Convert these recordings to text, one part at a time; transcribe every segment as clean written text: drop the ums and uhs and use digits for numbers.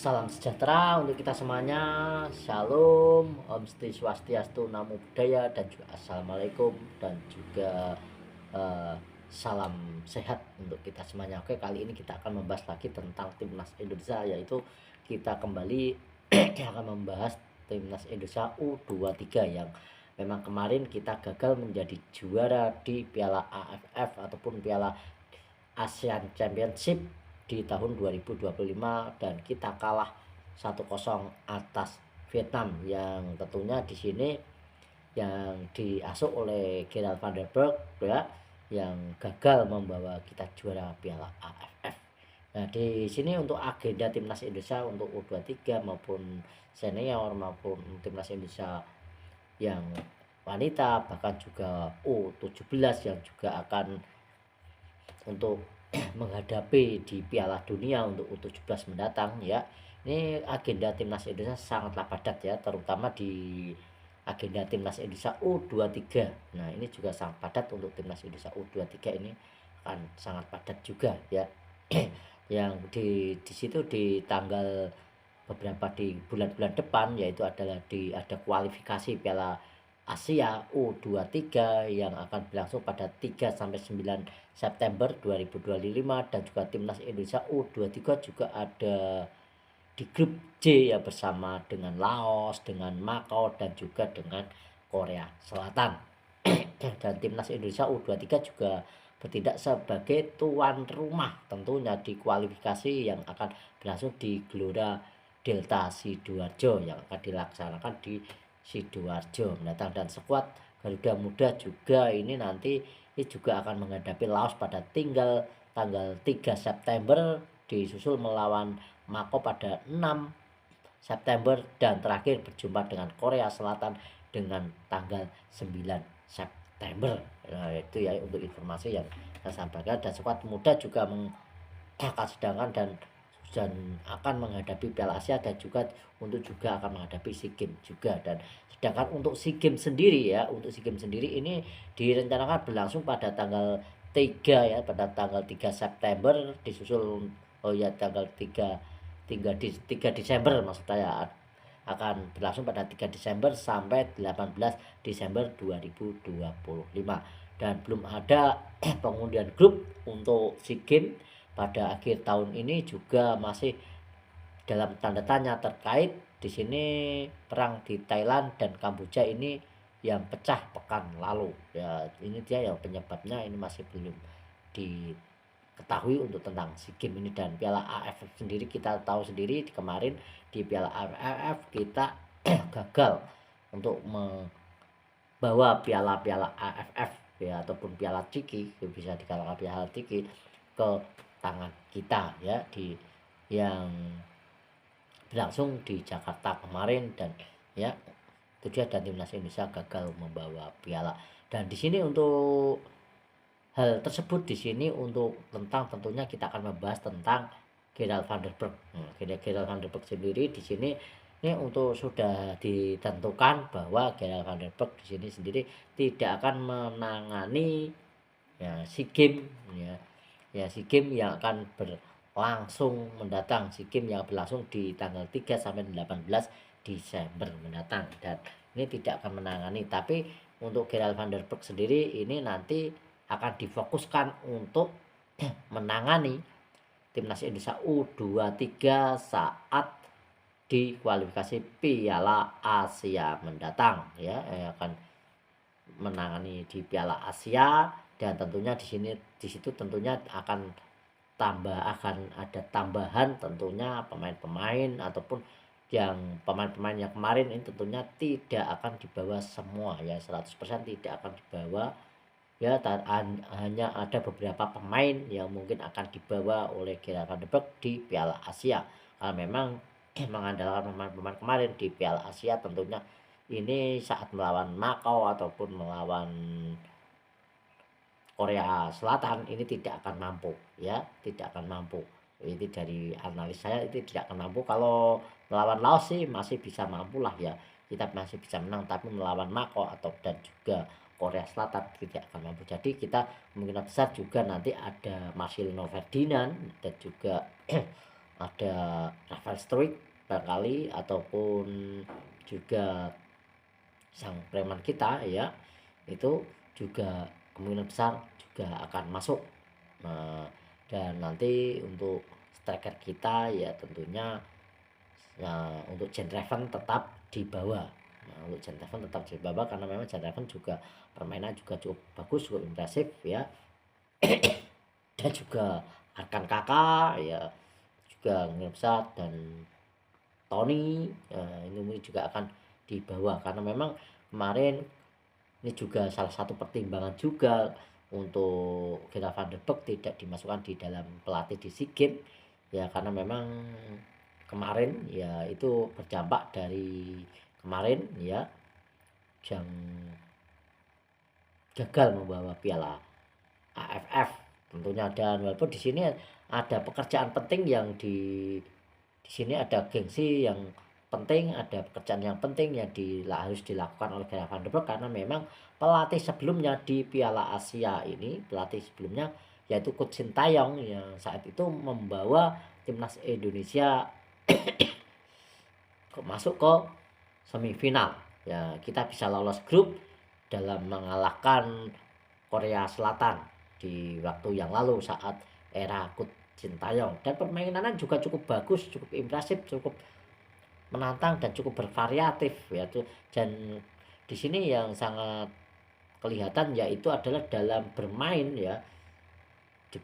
Salam sejahtera untuk kita semuanya. Shalom, Om Swastiastu, Namo Buddhaya, dan juga Assalamualaikum, dan juga eh, salam sehat untuk kita semuanya. Oke, kali ini kita akan membahas lagi tentang timnas Indonesia, yaitu kita kembali akan membahas timnas Indonesia U23 yang memang kemarin kita gagal menjadi juara di Piala AFF ataupun Piala ASEAN Championship di tahun 2025, dan kita kalah 1-0 atas Vietnam yang tentunya di sini yang diasuh oleh Gerald van der Berg ya, yang gagal membawa kita juara Piala AFF. Nah, di sini untuk agenda timnas Indonesia untuk U23 maupun senior maupun timnas Indonesia yang wanita, bahkan juga U17 yang juga akan untuk menghadapi di Piala Dunia untuk U17 mendatang ya. Ini agenda timnas Indonesia sangatlah padat ya, terutama di agenda timnas Indonesia U23. Nah, ini juga sangat padat untuk timnas Indonesia U23, ini akan sangat padat juga ya. Yang di situ di tanggal beberapa di bulan-bulan depan, yaitu adalah ada kualifikasi Piala Asia U23 yang akan berlangsung pada 3 sampai 9 September 2025, dan juga timnas Indonesia U23 juga ada di grup C ya, bersama dengan Laos, dengan Makau, dan juga dengan Korea Selatan. Dan timnas Indonesia U23 juga bertindak sebagai tuan rumah tentunya di kualifikasi yang akan berlangsung di Gelora Delta Sidoarjo yang akan dilaksanakan di Sidoarjo mendatang. Dan skuad Garuda Muda juga ini nanti juga akan menghadapi Laos pada tanggal 3 September, disusul melawan Mako pada 6 September, dan terakhir berjumpa dengan Korea Selatan dengan tanggal 9 September. Nah, itu ya untuk informasi yang saya sampaikan. Dan skuad muda juga akan sedangkan dan akan menghadapi Piala Asia, dan juga akan menghadapi SEA Games juga. Dan sedangkan untuk SEA Games sendiri ya, ini direncanakan berlangsung pada tanggal 3 ya, pada tanggal 3 September, disusul tanggal 3 Desember maksud saya, akan berlangsung pada 3 Desember sampai 18 Desember 2025. Dan belum ada pengundian grup untuk SEA Games pada akhir tahun ini, juga masih dalam tanda tanya terkait di sini perang di Thailand dan Kamboja ini yang pecah pekan lalu ya. Ini dia yang penyebabnya ini masih belum diketahui untuk tentang SEA Games ini. Dan Piala AFF sendiri kita tahu sendiri, kemarin di Piala AFF kita gagal untuk membawa piala-piala AFF ya, ataupun Piala Ciki, bisa dikatakan Piala Ciki, ke tangan kita ya, di yang berlangsung di Jakarta kemarin. Dan ya itu dia, dan timnas Indonesia gagal membawa piala. Dan di sini untuk hal tersebut, di sini untuk tentang tentunya kita akan membahas tentang Gerald van der Berg. Gerald van der Berg sendiri di sini ini untuk sudah ditentukan bahwa Gerald van der Berg di sini sendiri tidak akan menangani ya SEA Games ya SEA Games yang akan berlangsung mendatang, SEA Games yang berlangsung di tanggal 3 sampai 18 Desember mendatang. Dan ini tidak akan menangani, tapi untuk Gerald van der Berg sendiri ini nanti akan difokuskan untuk menangani timnas Indonesia U23 saat di kualifikasi Piala Asia mendatang ya, akan menangani di Piala Asia. Dan tentunya di situ tentunya akan ada tambahan tentunya pemain-pemain, ataupun yang pemain-pemain yang kemarin ini tentunya tidak akan dibawa semua ya, 100% tidak akan dibawa ya. Hanya ada beberapa pemain yang mungkin akan dibawa oleh Gerald van der Berg di Piala Asia, karena memang mengandalkan pemain-pemain kemarin di Piala Asia. Tentunya ini saat melawan Makau ataupun melawan Korea Selatan ini tidak akan mampu ya, tidak akan mampu. Ini dari analis saya, itu tidak akan mampu. Kalau melawan Laos sih masih bisa mampu lah ya, kita masih bisa menang, tapi melawan Makau dan juga Korea Selatan tidak akan mampu. Jadi kita kemungkinan besar juga nanti ada Marcelino Ferdinand dan juga ada Rafael Struijk barangkali, ataupun juga sang preman kita ya, itu juga kemungkinan besar juga akan masuk. Nah, dan nanti untuk striker kita ya tentunya ya, untuk Jen Raven tetap di bawah. Nah, untuk Jen Raven tetap di bawah karena memang Jen Raven juga permainan juga cukup bagus, cukup impresif ya. Dan juga Arkan Kakak ya juga besar, dan Tony ini juga akan di bawah karena memang kemarin ini juga salah satu pertimbangan juga untuk Gera van der Beek tidak dimasukkan di dalam pelatih di SEA Games ya, karena memang kemarin ya itu berdampak dari kemarin ya yang gagal membawa piala AFF tentunya. Dan walaupun di sini ada pekerjaan penting yang di sini ada gengsi yang penting, ada pekerjaan yang penting yang harus dilakukan oleh Gera van der Beek karena memang pelatih sebelumnya di Piala Asia ini, pelatih sebelumnya yaitu Coach Sintayong yang saat itu membawa timnas Indonesia masuk ke semifinal ya, kita bisa lolos grup dalam mengalahkan Korea Selatan di waktu yang lalu saat era Coach Sintayong, dan permainannya juga cukup bagus, cukup impresif, cukup menantang dan cukup bervariatif ya tuh. Dan di sini yang sangat kelihatan yaitu adalah dalam bermain ya,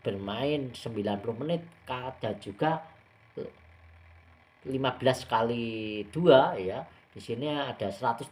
bermain 90 menit ada juga 15 kali 2 ya. Di sini ada 120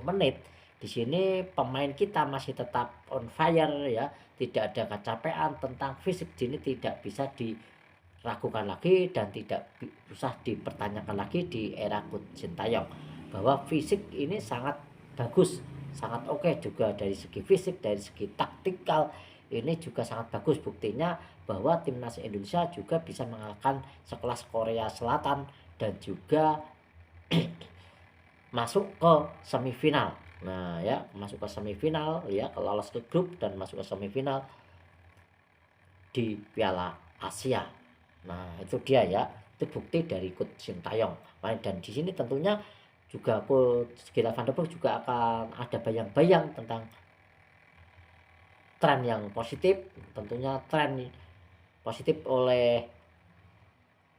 menit. Di sini pemain kita masih tetap on fire ya, tidak ada kecapean. Tentang fisik ini tidak bisa diragukan lagi dan tidak usah dipertanyakan lagi di era Coach Sintayong, bahwa fisik ini sangat bagus, sangat oke juga dari segi fisik, dari segi taktikal ini juga sangat bagus. Buktinya bahwa timnas Indonesia juga bisa mengalahkan sekelas Korea Selatan dan juga masuk ke semifinal. Nah ya, masuk ke semifinal ya, lolos ke grup dan masuk ke semifinal di Piala Asia. Nah itu dia ya, itu bukti dari Coach Sintayong. Dan di sini tentunya juga Coach Gera van der Beek juga akan ada bayang-bayang tentang tren yang positif, tentunya tren positif oleh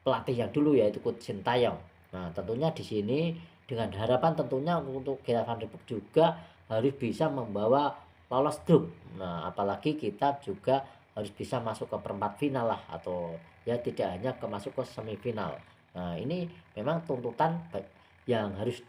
pelatih yang dulu yaitu Coach Sintayong. Nah tentunya di sini dengan harapan tentunya untuk Gera van der Beek juga harus bisa membawa lolos grup. Nah apalagi kita juga harus bisa masuk ke perempat final lah, atau ya tidak hanya masuk ke semifinal. Nah ini memang tuntutan yang harus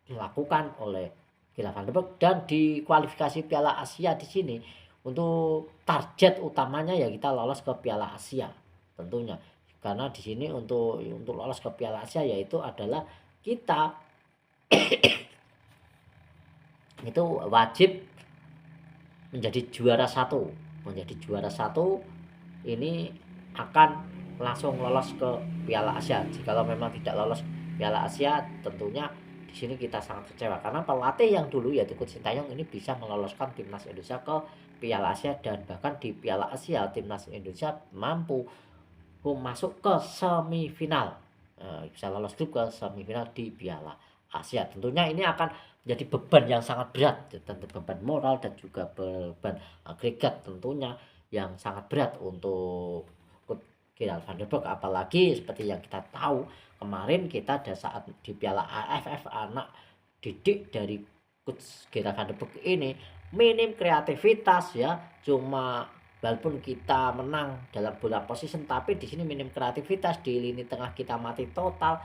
dilakukan oleh Gera van der Beek. Dan di kualifikasi Piala Asia di sini untuk target utamanya ya kita lolos ke Piala Asia tentunya, karena di sini untuk lolos ke Piala Asia yaitu adalah kita itu wajib menjadi juara satu. Menjadi juara satu ini akan langsung lolos ke Piala Asia. Jikalau memang tidak lolos Piala Asia tentunya di sini kita sangat kecewa, karena pelatih yang dulu yaitu Coach Sintayong ini bisa meloloskan timnas Indonesia ke Piala Asia, dan bahkan di Piala Asia timnas Indonesia mampu masuk ke semifinal, bisa lolos grup ke semifinal di Piala Asia. Tentunya ini akan menjadi beban yang sangat berat, tentu beban moral dan juga beban agregat tentunya yang sangat berat untuk Gera van der Beek. Apalagi seperti yang kita tahu kemarin kita ada saat di Piala AFF, anak didik dari Coach Gera van der Beek ini minim kreativitas ya, cuma walaupun kita menang dalam bola position tapi di sini minim kreativitas, di lini tengah kita mati total,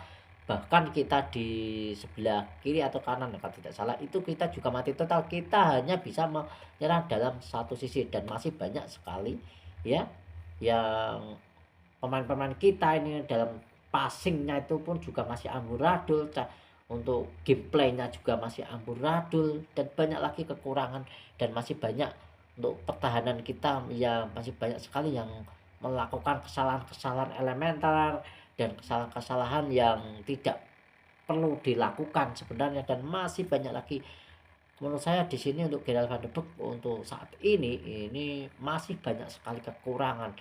bahkan kita di sebelah kiri atau kanan kalau tidak salah itu kita juga mati total, kita hanya bisa menyerang dalam satu sisi. Dan masih banyak sekali ya yang pemain-pemain kita ini dalam passingnya itu pun juga masih amburadul, untuk gameplaynya juga masih amburadul, dan banyak lagi kekurangan, dan masih banyak untuk pertahanan kita ya masih banyak sekali yang melakukan kesalahan-kesalahan elementer dan kesalahan-kesalahan yang tidak perlu dilakukan sebenarnya. Dan masih banyak lagi menurut saya di sini untuk Gera van der Beek untuk saat ini masih banyak sekali kekurangan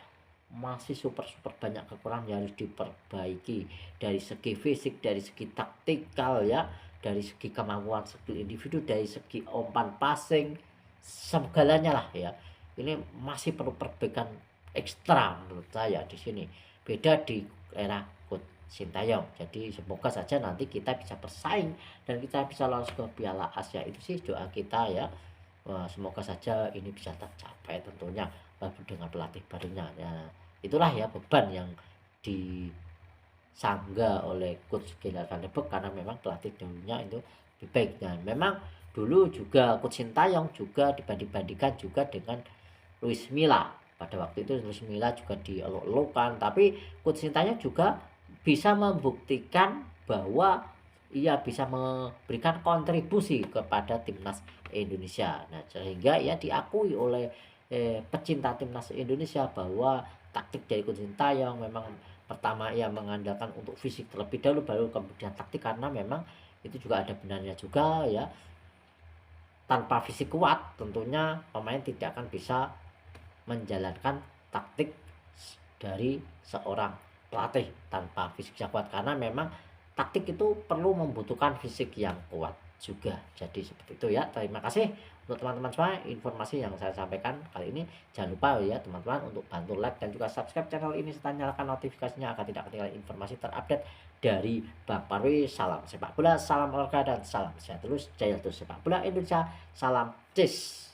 masih super banyak kekurangan yang harus diperbaiki dari segi fisik, dari segi taktikal ya, dari segi kemampuan skill individu, dari segi umpan passing, segalanya lah ya. Ini masih perlu perbaikan ekstra menurut saya di sini. Beda di era Coach Sintayong. Jadi semoga saja nanti kita bisa bersaing dan kita bisa lolos ke Piala Asia. Itu sih doa kita ya. Wah, semoga saja ini bisa tercapai tentunya dengan pelatih barunya ya. Itulah ya beban yang disangga oleh coach Gennaro Van de Beek karena memang pelatih dulunya itu lebih baik, dan memang dulu juga coach Sintayong juga dibanding-bandingkan juga dengan Luis Milla. Pada waktu itu Luis Milla juga dielok-elokan, tapi coach Sintayong juga bisa membuktikan bahwa ia bisa memberikan kontribusi kepada timnas Indonesia. Nah, sehingga ia diakui oleh pecinta timnas Indonesia bahwa taktik dari Coach Sintayong memang pertama ia mengandalkan untuk fisik terlebih dahulu, baru kemudian taktik, karena memang itu juga ada benarnya juga ya. Tanpa fisik kuat tentunya pemain tidak akan bisa menjalankan taktik dari seorang pelatih tanpa fisik yang kuat, karena memang taktik itu perlu membutuhkan fisik yang kuat juga. Jadi seperti itu ya. Terima kasih untuk teman-teman semua informasi yang saya sampaikan kali ini. Jangan lupa ya teman-teman untuk bantu like dan juga subscribe channel ini serta nyalakan notifikasinya agar tidak ketinggalan informasi terupdate dari Bang Parwi. Salam sepak bola, salam olahraga, dan salam sehat terus. Jaya terus sepak bola Indonesia. Salam cheers.